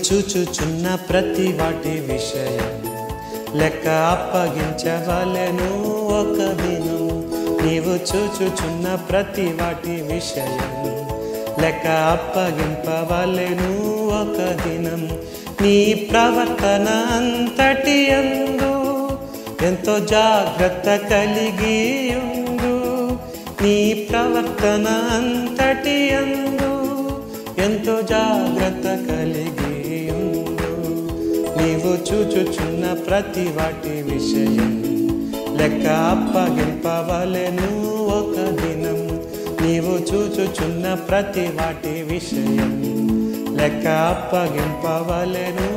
చూచుచున్న ప్రతి వాటి విషయం లెక్క అప్పగించవలెను ఒక దినం. నీవు చూచుచున్న ప్రతి వాటి విషయం లెక్క అప్పగింపవలెను ఒక దినం. నీ ప్రవర్తన అంతటి యందు ఎంతో జాగ్రత్త కలిగి ఉండు. నీ ప్రవర్తన అంతటి యందు ఎంతో జాగ్రత్త కలిగి ఉండు. నీవు చూచుచున్న ప్రతి వాటి విషయం లెక్క అప్పగింపవలెను ఒక దినం. నీవు చూచుచున్న ప్రతి వాటి విషయం లెక్క అప్పగింపవలెను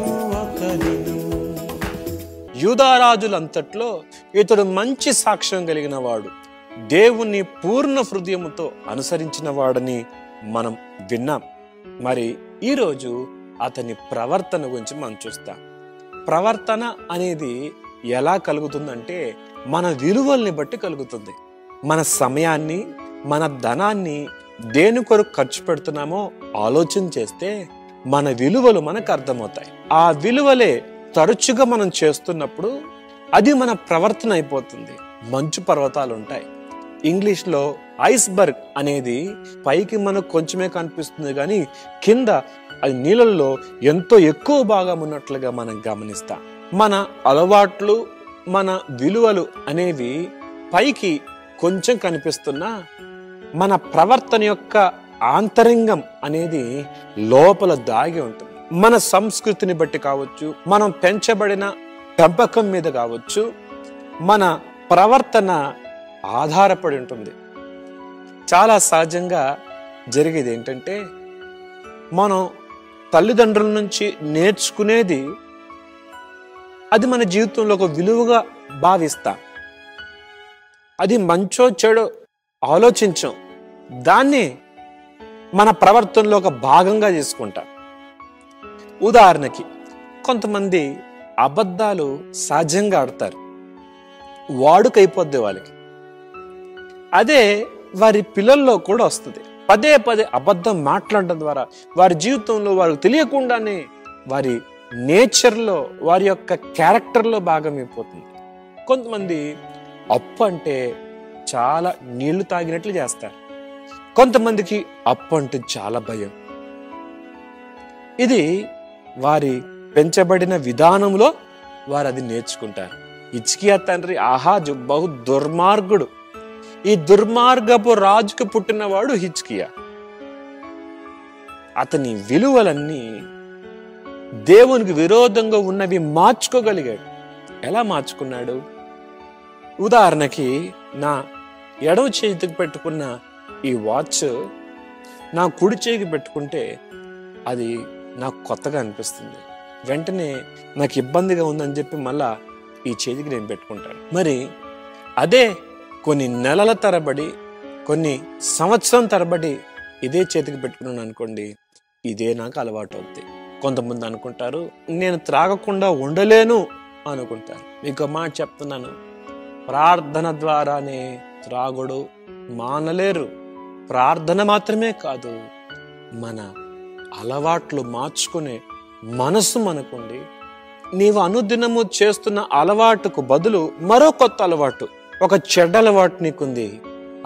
ఒక దినం. యూదారాజులంతట్లో ఇతడు మంచి సాక్ష్యం కలిగిన వాడు, దేవుణ్ణి పూర్ణ హృదయముతో అనుసరించిన వాడని మనం విన్నాం. మరి ఈరోజు అతని ప్రవర్తన గురించి మనం చూస్తాం. ప్రవర్తన అనేది ఎలా కలుగుతుందంటే మన విలువల్ని బట్టి కలుగుతుంది. మన సమయాన్ని, మన ధనాన్ని దేని కొరకు ఖర్చు పెడుతున్నామో ఆలోచన చేస్తే మన విలువలు మనకు అర్థమవుతాయి. ఆ విలువలే తరచుగా మనం చేస్తున్నప్పుడు అది మన ప్రవర్తన అయిపోతుంది. మంచు పర్వతాలు ఉంటాయి. ఇంగ్లీష్లో ఐస్బర్గ్ అనేది పైకి మనకు కొంచెమే కనిపిస్తుంది, కానీ కింద అది నీళ్ళల్లో ఎంతో ఎక్కువ భాగం ఉన్నట్లుగా మనం గమనిస్తాం. మన అలవాట్లు, మన విలువలు అనేవి పైకి కొంచెం కనిపిస్తున్నా మన ప్రవర్తన యొక్క ఆంతరంగం అనేది లోపల దాగి ఉంటుంది. మన సంస్కృతిని బట్టి కావచ్చు, మనం పెంచబడిన పెంపకం మీద కావచ్చు, మన ప్రవర్తన ఆధారపడి ఉంటుంది. చాలా సహజంగా జరిగేది ఏంటంటే మనం తల్లిదండ్రుల నుంచి నేర్చుకునేది అది మన జీవితంలో ఒక విలువగా భావిస్తాం. అది మంచో చెడో ఆలోచించాం, దాన్ని మన ప్రవర్తనలో ఒక భాగంగా తీసుకుంటాం. ఉదాహరణకి కొంతమంది అబద్ధాలు సహజంగా ఆడతారు, వాడుకైపోద్ది వాళ్ళకి. అదే వారి పిల్లల్లో కూడా వస్తుంది. పదే పదే అబద్ధం మాట్లాడడం ద్వారా వారి జీవితంలో వారికి తెలియకుండానే వారి నేచర్లో, వారి యొక్క క్యారెక్టర్లో భాగమైపోతుంది. కొంతమంది అప్పు అంటే చాలా నీళ్లు తాగినట్లు చేస్తారు. కొంతమందికి అప్పు అంటే చాలా భయం. ఇది వారి పెంచబడిన విధానంలో వారు అది నేర్చుకుంటారు. హిజ్కియా తండ్రి ఆహాజు బహు దుర్మార్గుడు. ఈ దుర్మార్గపు రాజుకు పుట్టినవాడు హిజ్కియా. అతని విలువలన్నీ దేవునికి విరోధంగా ఉన్నవి మార్చుకోగలిగాడు. ఎలా మార్చుకున్నాడు? ఉదాహరణకి నా ఎడవ చేతికి పెట్టుకున్న ఈ వాచ్ నా కుడి చేతికి పెట్టుకుంటే అది నాకు కొత్తగా అనిపిస్తుంది. వెంటనే నాకు ఇబ్బందిగా ఉందని చెప్పి మళ్ళా ఈ చేతికి నేను పెట్టుకుంటాను. మరి అదే కొన్ని నెలల తరబడి, కొన్ని సంవత్సరం తరబడి ఇదే చేతికి పెట్టుకున్నాను అనుకోండి, ఇదే నాకు అలవాటు అవుతుంది. కొంతమంది అనుకుంటారు నేను త్రాగకుండా ఉండలేను అనుకుంటారు. మీకు మాట చెప్తున్నాను, ప్రార్థన ద్వారానే త్రాగుడు మానలేరు. ప్రార్థన మాత్రమే కాదు, మన అలవాట్లు మార్చుకునే మనసు మనకుండి నీవు అనుదినము చేస్తున్న అలవాటుకు బదులు మరో కొత్త అలవాటు, ఒక చెడ్డ అలవాటు నీకుంది,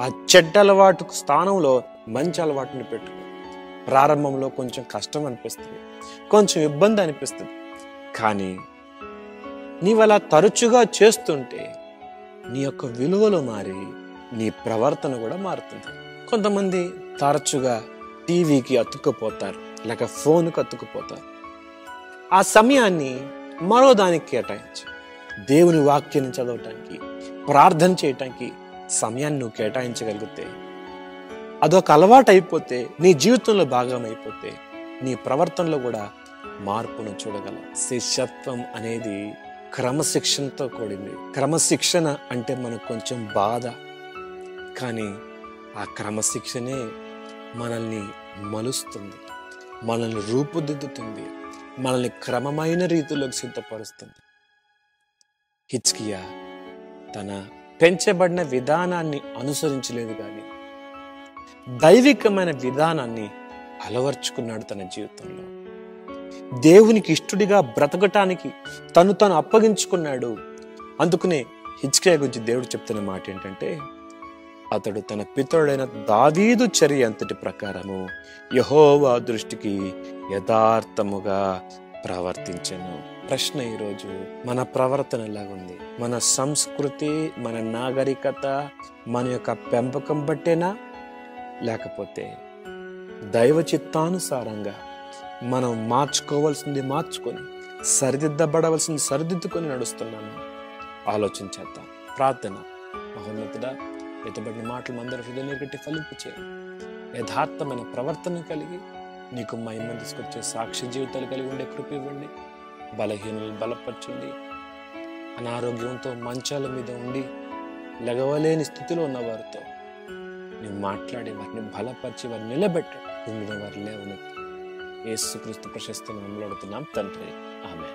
ఆ చెడ్డ అలవాటుకు స్థానంలో మంచి అలవాటుని పెట్టుకో. ప్రారంభంలో కొంచెం కష్టం అనిపిస్తుంది, కొంచెం ఇబ్బంది అనిపిస్తుంది, కానీ నీవు అలా తరచుగా చేస్తుంటే నీ యొక్క విలువలు మారి నీ ప్రవర్తన కూడా మారుతుంది. కొంతమంది తరచుగా టీవీకి అతుక్కుపోతారు, లేక ఫోన్కి అతుక్కుపోతారు. ఆ సమయాన్ని మరో దానికి కేటాయించు. దేవుని వాక్యాన్ని చదవటానికి, ప్రార్థన చేయటానికి సమయాన్ని నువ్వు కేటాయించగలిగితే, అదొక అలవాటు అయిపోతే, నీ జీవితంలో భాగం అయిపోతే, నీ ప్రవర్తనలో కూడా మార్పును చూడగలవు. శిష్యత్వం అనేది క్రమశిక్షణతో కూడింది. క్రమశిక్షణ అంటే మనకు కొంచెం బాధ, కానీ ఆ క్రమశిక్షణే మనల్ని మలుస్తుంది, మనల్ని రూపుదిద్దుతుంది, మనల్ని క్రమమైన రీతిలోకి సిద్ధపరుస్తుంది. హిజ్కియా తన పెంచబడిన విధానాన్ని అనుసరించలేదు, కానీ దైవికమైన విధానాన్ని అలవర్చుకున్నాడు తన జీవితంలో. దేవునికి ఇష్టడిగా బ్రతకటానికి తను అప్పగించుకున్నాడు. అందుకనే హిజ్కియా గురించి దేవుడు చెప్తున్న మాట ఏంటంటే, అతడు తన పితరుడైన దావీదు చర్య అంతటి ప్రకారము యెహోవా దృష్టికి యథార్థముగా ప్రవర్తించెను. ప్రశ్న ఈరోజు, మన ప్రవర్తన ఎలాగుంది? మన సంస్కృతి, మన నాగరికత, మన యొక్క పెంపకం బట్టేనా, లేకపోతే దైవ చిత్తానుసారంగా మనం మార్చుకోవాల్సింది మార్చుకొని, సరిదిద్దబడవలసింది సరిదిద్దుకొని నడుస్తున్నాము? ఆలోచించేద్దాం. ప్రార్థన. మహోన్నతుడా, ఎత్తబడిన మాటలు అందరి హృదయాన్ని గట్టి ఫలింపు చేయండి. యథార్థమైన ప్రవర్తన కలిగి నీకు మహిమ తీసుకొచ్చే సాక్షి జీవితాలు కలిగి ఉండే కృప ఇవ్వండి. బలహీనలు బలపరచండి. అనారోగ్యంతో మంచాల మీద ఉండి లెగవలేని స్థితిలో ఉన్న వారితో నేను మాట్లాడి వారిని బలపరిచి వారిని నిలబెట్టండి. ఉండిన వారి లేవనెత్తి యేసుక్రీస్తు ప్రశస్త నామములో అడుగుతున్నాం తండ్రి, ఆమేన్.